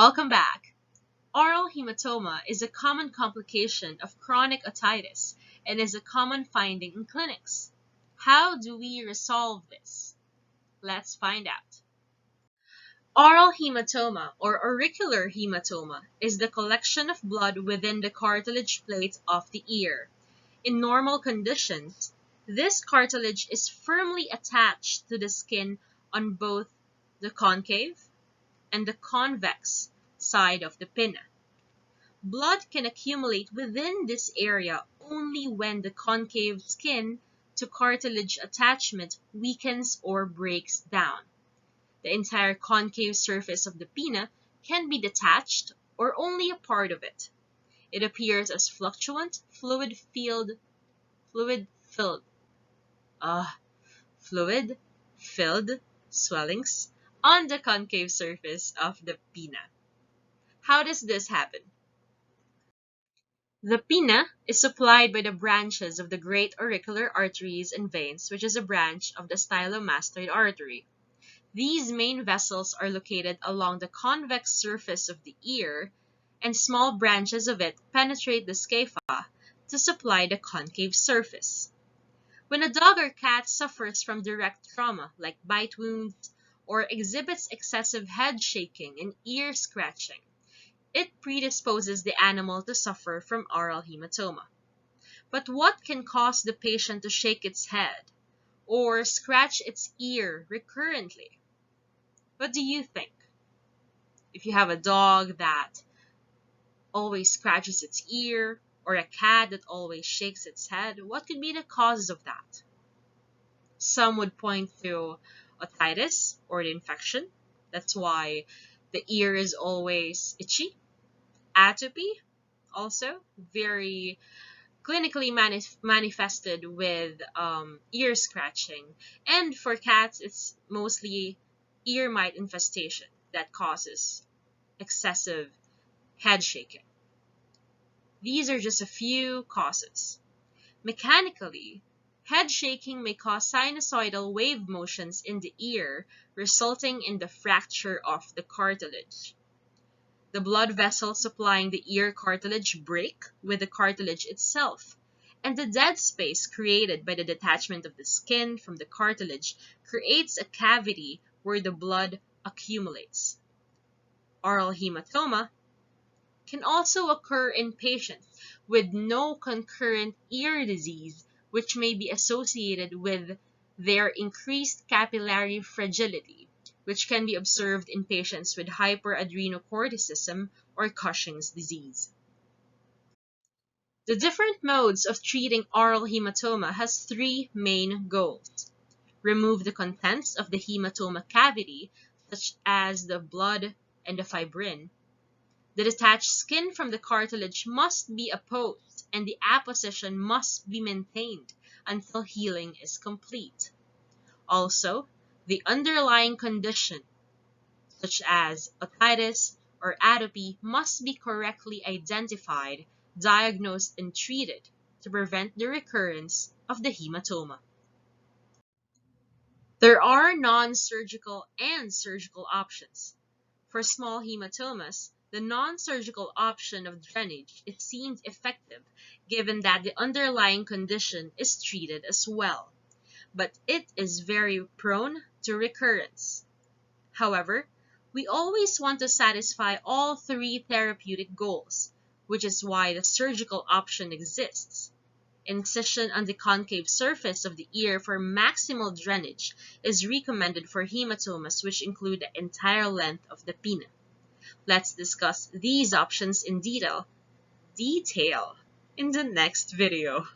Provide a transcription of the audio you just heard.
Welcome back. Aural hematoma is a common complication of chronic otitis and is a common finding in clinics. How do we resolve this? Let's find out. Aural hematoma or auricular hematoma is the collection of blood within the cartilage plate of the ear. In normal conditions, this cartilage is firmly attached to the skin on both the concave and the convex side of the pinna. Blood can accumulate within this area only when the concave skin to cartilage attachment weakens or breaks down. The entire concave surface of the pinna can be detached or only a part of it. It appears as fluctuant, fluid-filled swellings on the concave surface of the pinna. How does this happen? The pinna is supplied by the branches of the great auricular arteries and veins, which is a branch of the stylomastoid artery. These main vessels are located along the convex surface of the ear, and small branches of it penetrate the scapha to supply the concave surface. When a dog or cat suffers from direct trauma, like bite wounds, or exhibits excessive head shaking and ear scratching, it predisposes the animal to suffer from aural hematoma. But what can cause the patient to shake its head or scratch its ear recurrently? What do you think? If you have a dog that always scratches its ear or a cat that always shakes its head, what could be the causes of that? Some would point to otitis or the infection. That's why the ear is always itchy. Atopy, also very clinically manifested with ear scratching. And for cats, it's mostly ear mite infestation that causes excessive head shaking. These are just a few causes. Mechanically, head shaking may cause sinusoidal wave motions in the ear, resulting in the fracture of the cartilage. The blood vessels supplying the ear cartilage break with the cartilage itself, and the dead space created by the detachment of the skin from the cartilage creates a cavity where the blood accumulates. Aural hematoma can also occur in patients with no concurrent ear disease, which may be associated with their increased capillary fragility, which can be observed in patients with hyperadrenocorticism or Cushing's disease. The different modes of treating aural hematoma has three main goals. Remove the contents of the hematoma cavity, such as the blood and the fibrin. The detached skin from the cartilage must be apposed, and the apposition must be maintained until healing is complete. Also, the underlying condition, such as otitis or atopy, must be correctly identified, diagnosed, and treated to prevent the recurrence of the hematoma. There are non-surgical and surgical options. For small hematomas, the non-surgical option of drainage is seen effective given that the underlying condition is treated as well, but it is very prone to recurrence. However, we always want to satisfy all three therapeutic goals, which is why the surgical option exists. Incision on the concave surface of the ear for maximal drainage is recommended for hematomas which include the entire length of the pinna. Let's discuss these options in detail in the next video.